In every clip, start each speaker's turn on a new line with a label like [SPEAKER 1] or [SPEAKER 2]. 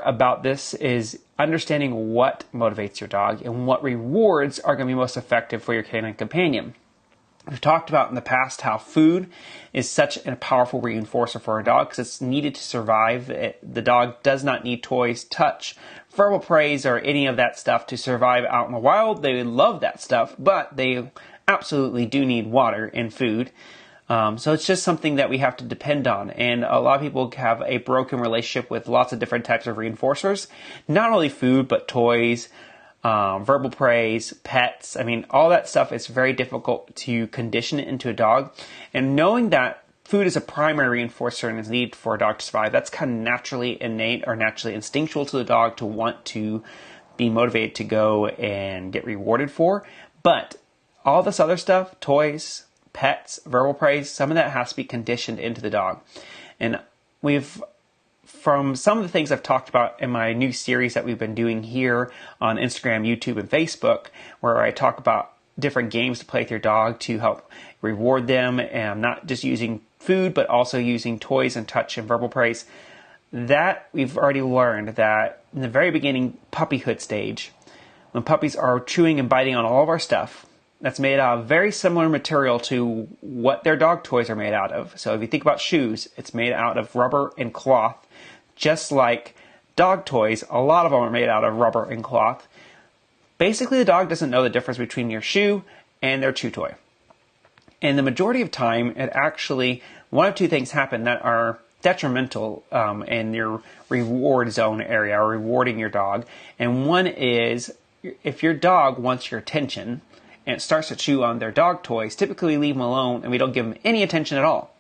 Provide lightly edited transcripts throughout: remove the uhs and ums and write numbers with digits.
[SPEAKER 1] part about this is understanding what motivates your dog and what rewards are going to be most effective for your canine companion. We've talked about in the past how food is such a powerful reinforcer for a dog because it's needed to survive. The dog does not need toys, touch, verbal praise, or any of that stuff to survive out in the wild. They love that stuff, but they absolutely do need water and food. So it's just something that we have to depend on. And a lot of people have a broken relationship with lots of different types of reinforcers. Not only food, but toys, verbal praise, pets. I mean, all that stuff is very difficult to condition it into a dog. And knowing that food is a primary reinforcer and is needed for a dog to survive, that's kind of naturally innate or naturally instinctual to the dog to want to be motivated to go and get rewarded for. But all this other stuff, toys, pets, verbal praise, some of that has to be conditioned into the dog. And from some of the things I've talked about in my new series that we've been doing here on Instagram, YouTube, and Facebook, where I talk about different games to play with your dog to help reward them, and not just using food, but also using toys and touch and verbal praise, that we've already learned that in the very beginning puppyhood stage, when puppies are chewing and biting on all of our stuff, that's made out of very similar material to what their dog toys are made out of. So if you think about shoes, it's made out of rubber and cloth. Just like dog toys, a lot of them are made out of rubber and cloth. Basically, the dog doesn't know the difference between your shoe and their chew toy. And the majority of time, it actually, one of two things happen that are detrimental in your reward zone area, or rewarding your dog. And one is, if your dog wants your attention and it starts to chew on their dog toys, typically we leave them alone and we don't give them any attention at all.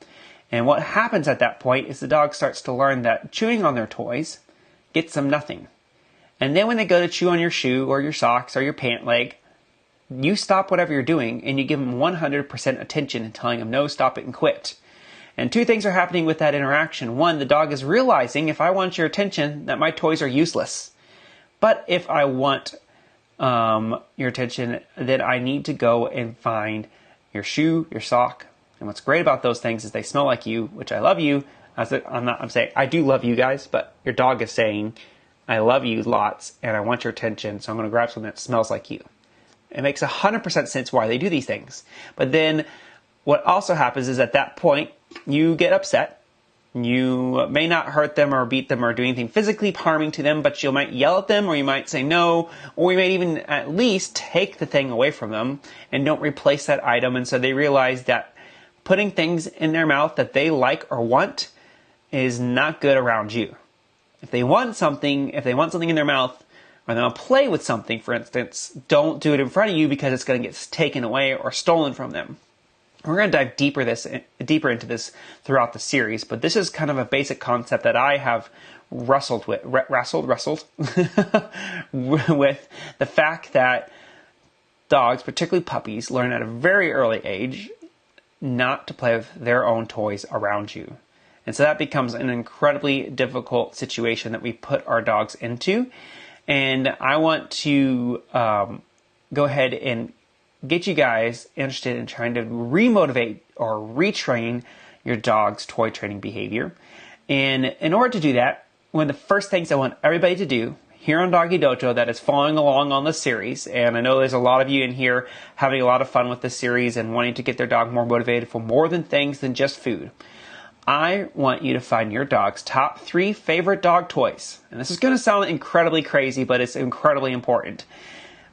[SPEAKER 1] And what happens at that point is the dog starts to learn that chewing on their toys gets them nothing. And then when they go to chew on your shoe or your socks or your pant leg, you stop whatever you're doing and you give them 100% attention and telling them, no, stop it and quit. And two things are happening with that interaction. One, the dog is realizing, if I want your attention, that my toys are useless. But if I want your attention, then I need to go and find your shoe, your sock. And what's great about those things is they smell like you, which I love you. I'm saying I do love you guys, but your dog is saying, I love you lots and I want your attention, so I'm going to grab something that smells like you. It makes 100% sense why they do these things. But then what also happens is at that point, you get upset. You may not hurt them or beat them or do anything physically harming to them, but you might yell at them, or you might say no, or you might even at least take the thing away from them and don't replace that item. And so they realize that putting things in their mouth that they like or want is not good around you. If they want something in their mouth, or they want to play with something, for instance, don't do it in front of you because it's going to get taken away or stolen from them. We're going to dive deeper into this throughout the series, but this is kind of a basic concept that I have wrestled with with the fact that dogs, particularly puppies, learn at a very early age not to play with their own toys around you. And so that becomes an incredibly difficult situation that we put our dogs into. And I want to go ahead and get you guys interested in trying to remotivate or retrain your dog's toy training behavior. And in order to do that, one of the first things I want everybody to do here on Doggy Dojo that is following along on the series, and I know there's a lot of you in here having a lot of fun with this series and wanting to get their dog more motivated for more things than just food. I want you to find your dog's top 3 favorite dog toys. And this is going to sound incredibly crazy, but it's incredibly important.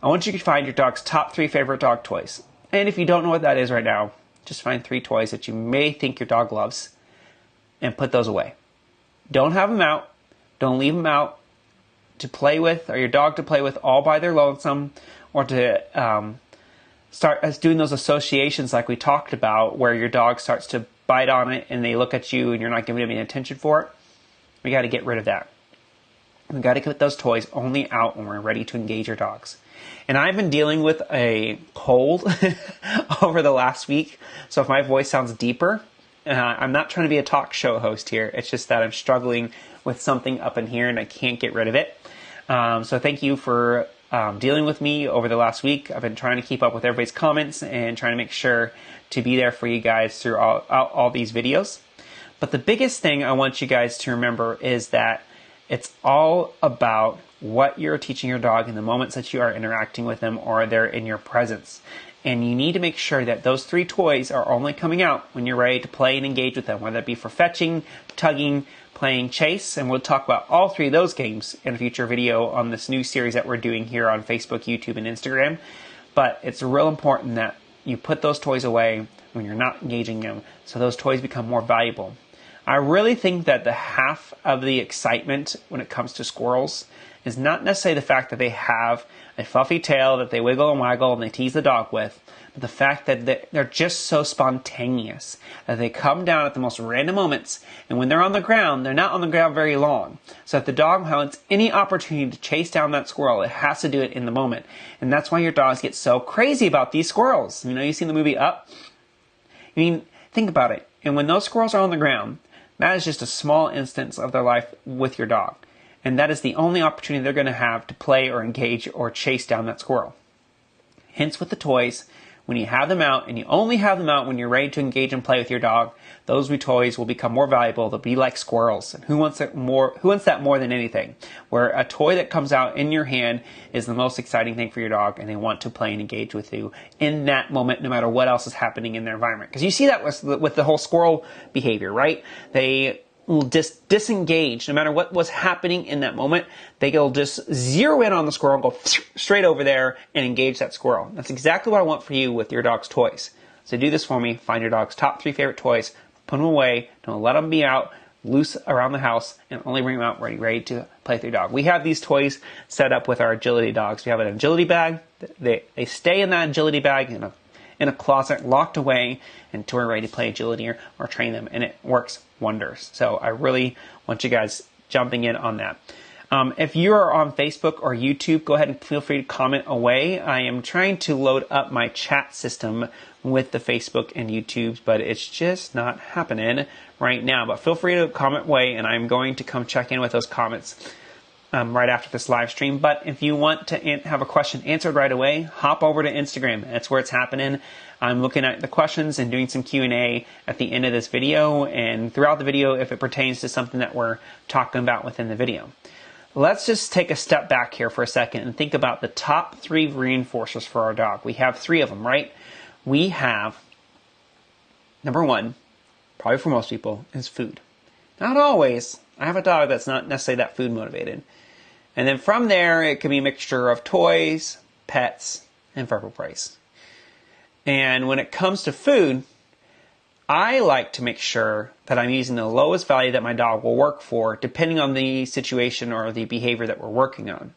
[SPEAKER 1] I want you to find your dog's top 3 favorite dog toys. And if you don't know what that is right now, just find 3 toys that you may think your dog loves and put those away. Don't have them out. Don't leave them out to play with, or your dog to play with all by their lonesome, or to start doing those associations like we talked about, where your dog starts to bite on it and they look at you and you're not giving them any attention for it. We got to get rid of that. We got to put those toys only out when we're ready to engage your dogs. And I've been dealing with a cold over the last week, so if my voice sounds deeper, I'm not trying to be a talk show host here. It's just that I'm struggling with something up in here and I can't get rid of it. So thank you for dealing with me over the last week. I've been trying to keep up with everybody's comments and trying to make sure to be there for you guys through all these videos. But the biggest thing I want you guys to remember is that It's all about what you're teaching your dog in the moments that you are interacting with them or they're in your presence. And you need to make sure that those 3 toys are only coming out when you're ready to play and engage with them, whether it be for fetching, tugging, playing chase. And we'll talk about all 3 of those games in a future video on this new series that we're doing here on Facebook, YouTube, and Instagram. But it's real important that you put those toys away when you're not engaging them so those toys become more valuable. I really think that the half of the excitement when it comes to squirrels is not necessarily the fact that they have a fluffy tail that they wiggle and waggle and they tease the dog with, but the fact that they're just so spontaneous, that they come down at the most random moments, and when they're on the ground, they're not on the ground very long. So if the dog has any opportunity to chase down that squirrel, it has to do it in the moment. And that's why your dogs get so crazy about these squirrels. You know, you've seen the movie Up? I mean, think about it. And when those squirrels are on the ground, that is just a small instance of their life with your dog. And that is the only opportunity they're going to have to play or engage or chase down that squirrel. Hence with the toys, when you have them out, and you only have them out when you're ready to engage and play with your dog, those toys will become more valuable. They'll be like squirrels. And who wants that more than anything? Where a toy that comes out in your hand is the most exciting thing for your dog, and they want to play and engage with you in that moment, no matter what else is happening in their environment. Because you see that with the whole squirrel behavior, right? They will just disengage no matter what was happening in that moment. They'll just zero in on the squirrel and go straight over there and engage that squirrel. That's exactly what I want for you with your dog's toys. So do this for me. Find your dog's top 3 favorite toys, put them away, don't let them be out loose around the house, and only bring them out ready to play with your dog. We have these toys set up with our agility dogs. We have an agility bag. They stay in that agility bag in a closet, locked away, until we're ready to play agility or train them, and it works wonders. So I really want you guys jumping in on that. If you are on Facebook or YouTube, go ahead and feel free to comment away. I am trying to load up my chat system with the Facebook and YouTube, but it's just not happening right now. But feel free to comment away, and I'm going to come check in with those comments right after this live stream. But if you want to have a question answered right away, hop over to Instagram. That's where it's happening. I'm looking at the questions and doing some Q&A at the end of this video and throughout the video if it pertains to something that we're talking about within the video. Let's just take a step back here for a second and think about the top 3 reinforcers for our dog. We have 3 of them, right? We have, number 1, probably for most people, is food. Not always. I have a dog that's not necessarily that food motivated. And then from there, it can be a mixture of toys, pets, and verbal praise. And when it comes to food, I like to make sure that I'm using the lowest value that my dog will work for, depending on the situation or the behavior that we're working on.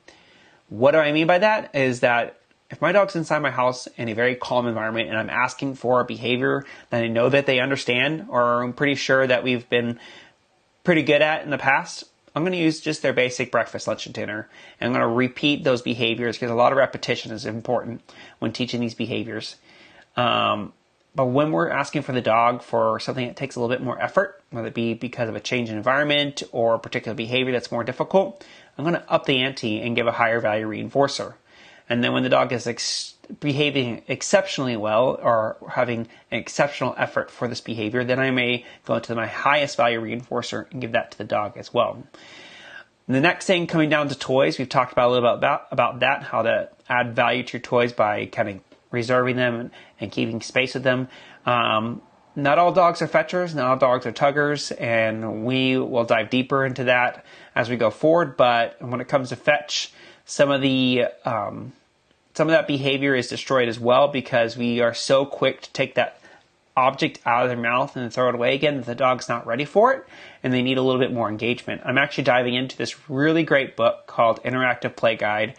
[SPEAKER 1] What do I mean by that? Is that if my dog's inside my house in a very calm environment and I'm asking for a behavior that I know that they understand, or I'm pretty sure that we've been pretty good at in the past, I'm going to use just their basic breakfast, lunch, and dinner. And I'm going to repeat those behaviors because a lot of repetition is important when teaching these behaviors. But when we're asking for the dog for something that takes a little bit more effort, whether it be because of a change in environment or a particular behavior that's more difficult, I'm going to up the ante and give a higher value reinforcer. And then when the dog is behaving exceptionally well or having an exceptional effort for this behavior, then I may go into my highest value reinforcer and give that to the dog as well. And the next thing, coming down to toys, we've talked about a little bit about that, how to add value to your toys by kind of reserving them and keeping space with them. Not all dogs are fetchers, not all dogs are tuggers, and we will dive deeper into that as we go forward. But when it comes to fetch, some of that behavior is destroyed as well because we are so quick to take that object out of their mouth and throw it away again that the dog's not ready for it and they need a little bit more engagement. I'm actually diving into this really great book called Interactive Play Guide.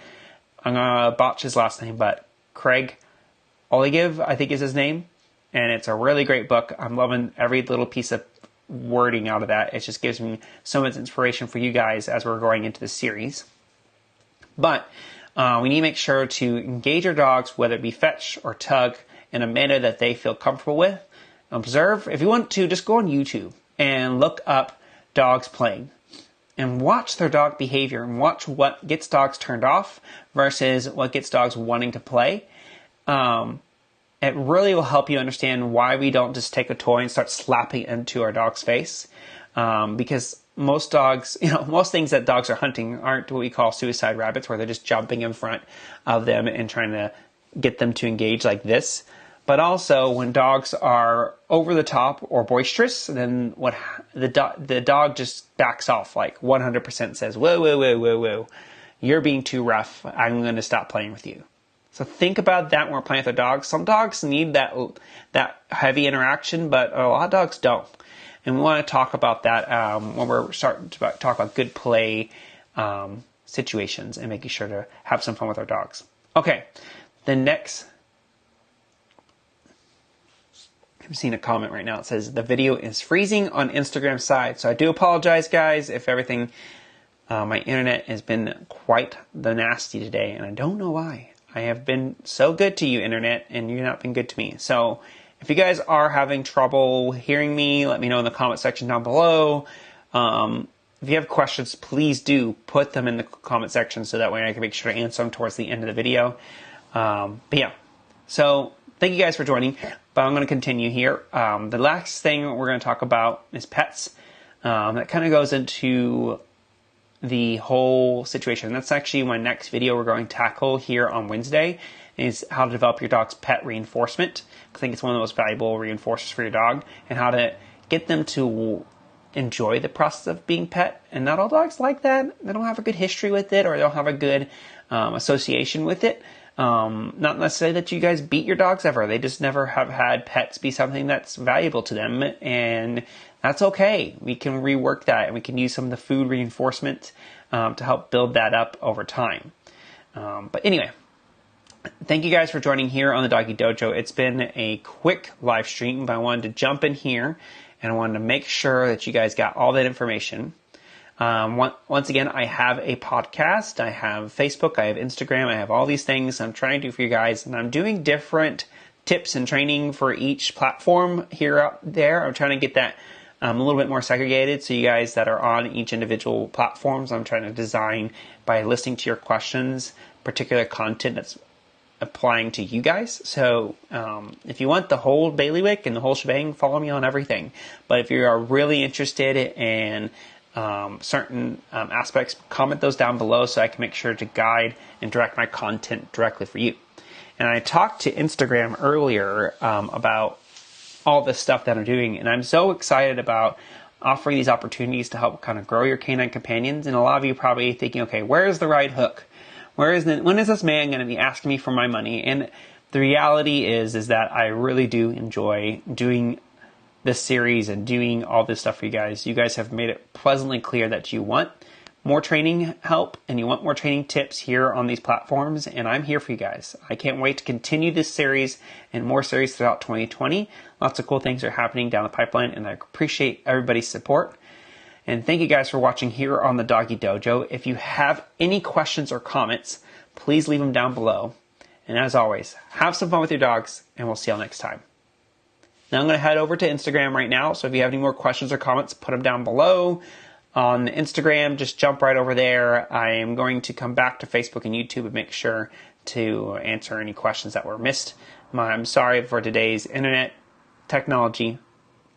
[SPEAKER 1] I'm going to botch his last name, but Craig Oligiv, I think is his name. And it's a really great book. I'm loving every little piece of wording out of that. It just gives me so much inspiration for you guys as we're going into this series. But we need to make sure to engage our dogs, whether it be fetch or tug, in a manner that they feel comfortable with. Observe. If you want to, just go on YouTube and look up dogs playing and watch their dog behavior and watch what gets dogs turned off versus what gets dogs wanting to play. It really will help you understand why we don't just take a toy and start slapping it into our dog's face. Because most dogs, most things that dogs are hunting aren't what we call suicide rabbits, where they're just jumping in front of them and trying to get them to engage like this. But also, when dogs are over the top or boisterous, then the dog just backs off, like 100% says, whoa, whoa, whoa, whoa, whoa, you're being too rough. I'm going to stop playing with you. So think about that when we're playing with our dogs. Some dogs need that heavy interaction, but a lot of dogs don't. And we want to talk about that when we're starting to talk about good play situations and making sure to have some fun with our dogs. Okay, the next... I'm seeing a comment right now. It says the video is freezing on Instagram side. So I do apologize, guys, if everything... my internet has been quite the nasty today, and I don't know why. I have been so good to you, internet, and you've not been good to me. So if you guys are having trouble hearing me, let me know in the comment section down below. If you have questions, please do put them in the comment section so that way I can make sure to answer them towards the end of the video. But yeah, so thank you guys for joining. But I'm going to continue here. The last thing we're going to talk about is pets. That kind of goes into the whole situation. That's actually my next video we're going to tackle here on Wednesday, is how to develop your dog's pet reinforcement. I think it's one of the most valuable reinforcers for your dog, and how to get them to enjoy the process of being pet. And not all dogs like that. They don't have a good history with it, or they don't have a good association with it. Not necessarily that you guys beat your dogs ever. They just never have had pets be something that's valuable to them, and that's okay. We can rework that, and we can use some of the food reinforcement to help build that up over time. But anyway, thank you guys for joining here on the Doggy Dojo. It's been a quick live stream, but I wanted to jump in here, and I wanted to make sure that you guys got all that information. Once again, I have a podcast, I have Facebook, I have Instagram, I have all these things I'm trying to do for you guys, and I'm doing different tips and training for each platform here out there. I'm trying to get that a little bit more segregated, so you guys that are on each individual platforms, I'm trying to design by listening to your questions, particular content that's applying to you guys. So if you want the whole bailiwick and the whole shebang, follow me on everything. But if you are really interested in certain aspects, comment those down below so I can make sure to guide and direct my content directly for you. And I talked to Instagram earlier about all this stuff that I'm doing, and I'm so excited about offering these opportunities to help kind of grow your canine companions. And a lot of you probably thinking, okay, where's the right hook? When is this man going to be asking me for my money? And the reality is that I really do enjoy doing this series and doing all this stuff for you guys. You guys have made it pleasantly clear that you want more training help and you want more training tips here on these platforms, and I'm here for you guys. I can't wait to continue this series and more series throughout 2020. Lots of cool things are happening down the pipeline, and I appreciate everybody's support. And thank you guys for watching here on the Doggy Dojo. If you have any questions or comments, please leave them down below. And as always, have some fun with your dogs, and we'll see y'all next time. Now I'm going to head over to Instagram right now, so if you have any more questions or comments, put them down below. On Instagram, just jump right over there. I am going to come back to Facebook and YouTube and make sure to answer any questions that were missed. I'm sorry for today's internet technology.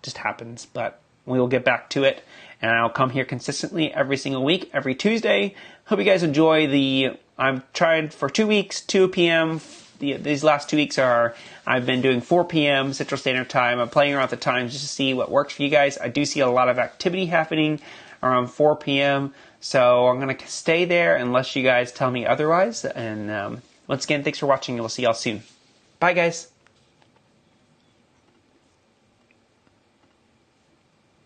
[SPEAKER 1] Just happens, but we will get back to it. And I'll come here consistently every single week, every Tuesday. Hope you guys enjoy I'm trying for 2 weeks, 2 p.m. These last 2 weeks I've been doing 4 p.m. Central Standard Time. I'm playing around with the times just to see what works for you guys. I do see a lot of activity happening around 4 p.m. So I'm going to stay there unless you guys tell me otherwise. And once again, thanks for watching, and we'll see y'all soon. Bye, guys.